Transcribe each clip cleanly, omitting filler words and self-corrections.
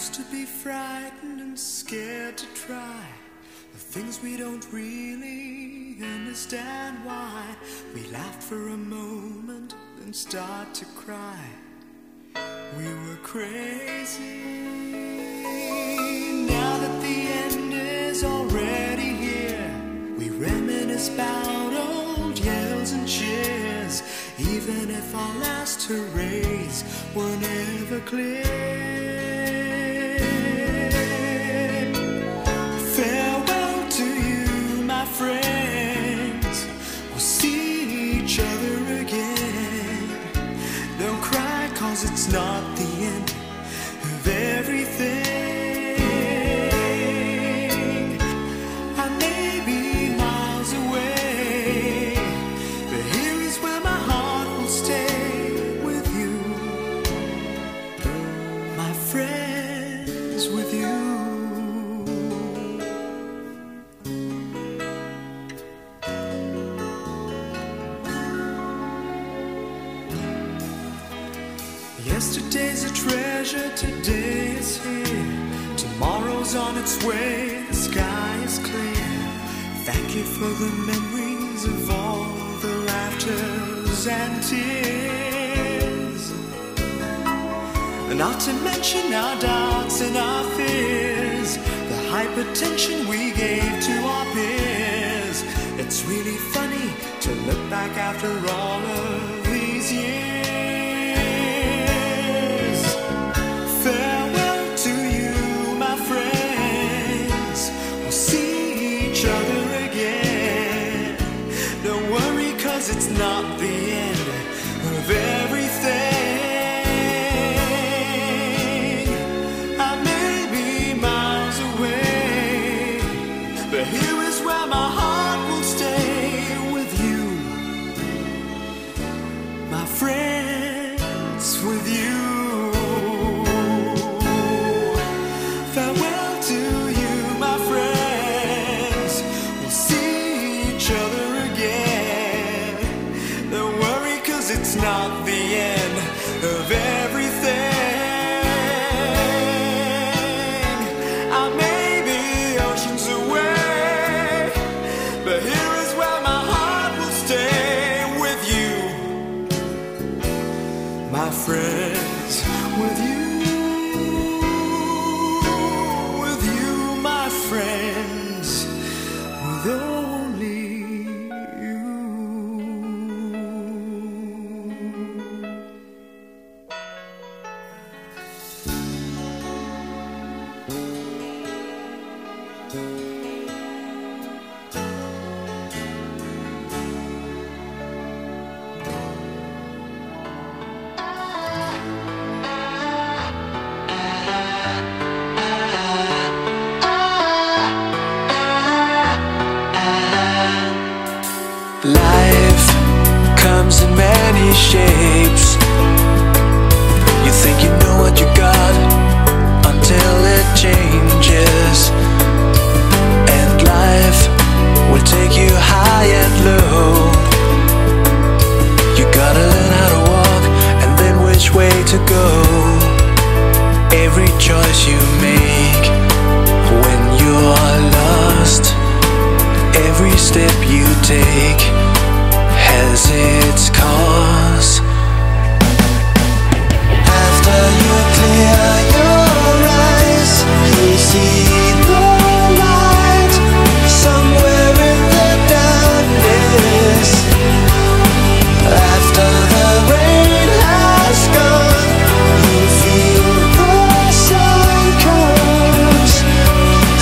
used to be frightened and scared to try the things we don't really understand why. We laughed for a moment, then start to cry. We were crazy. Now that the end is already here, we reminisce about old yells and cheers, even if our last hurrays were never clear. Farewell to you, my friends. We'll see each other again. Don't cry, 'cause it's not the end of everything. I may be miles away, but here is where my heart will stay with you, my friends, with you. Yesterday's a treasure, today is here. Tomorrow's on its way, the sky is clear. Thank you for the memories of all the laughters and tears, not to mention our doubts and our fears, the hypertension we gave to our peers. It's really funny to look back after all of these years. Farewell to you, my friends. We'll see each other again. Don't worry, 'cause it's not the end of everything. I may be miles away, but here is where my heart will stay with you, my friends, with you. Farewell to you, my friends. We'll see each other again. Don't worry, 'cause it's not the end of everything. I may be oceans away, but here is where my heart will stay with you, my friends, with you. Friends, with only you. Life comes in many shapes. You think you know what you got until it changes, and life will take you high and low. You gotta learn how to walk and then which way to go. Every choice you make when you're lost, every step you take has its cause. After you clear your eyes, you see the light somewhere in the darkness. After the rain has gone, you feel the sun comes,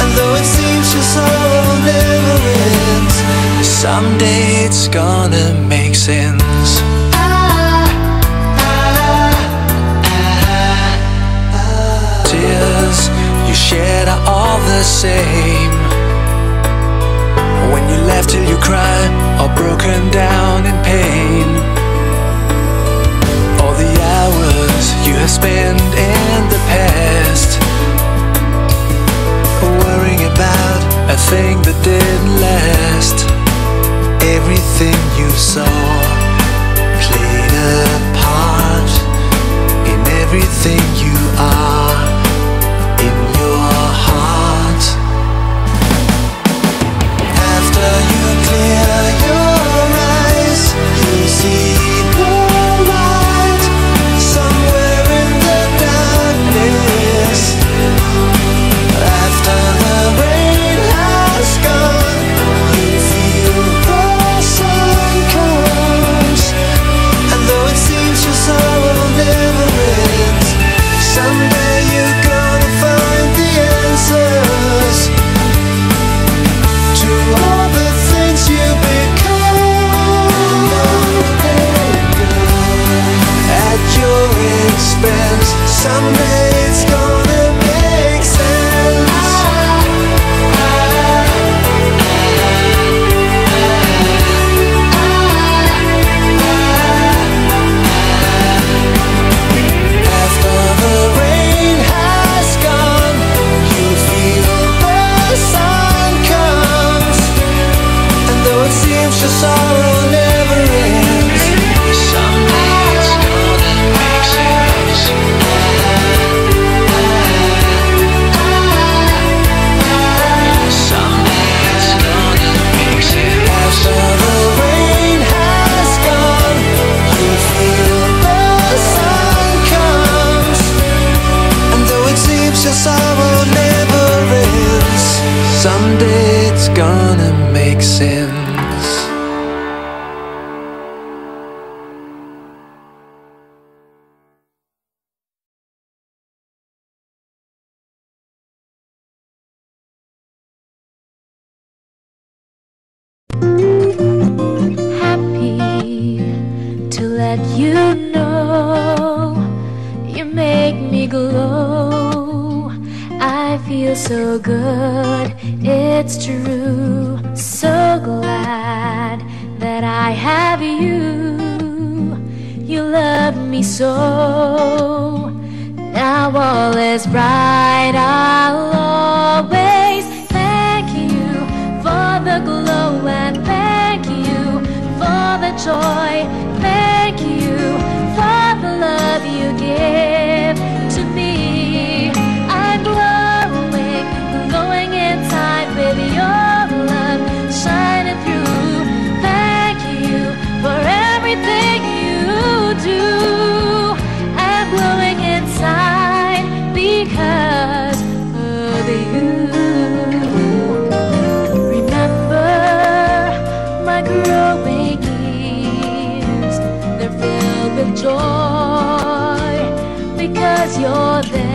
and though it seems your soul never ends, someday it's gonna make sense. Tears you shed are all the same. When you laugh till you cry, or broken down in pain. All the hours you have spent in the past, worrying about a thing that didn't last. Everything you saw played a part in everything you are. glow. I feel so good, it's true. So glad that I have you. You love me so. Now all is bright, I'll always thank you for the glow, and thank you for the joy. Thank you for the love you give to me. I'm glowing, glowing inside with your love shining through. Thank you for everything you do. I'm glowing inside because of you. Remember my growing years, they're filled with joy because you're there.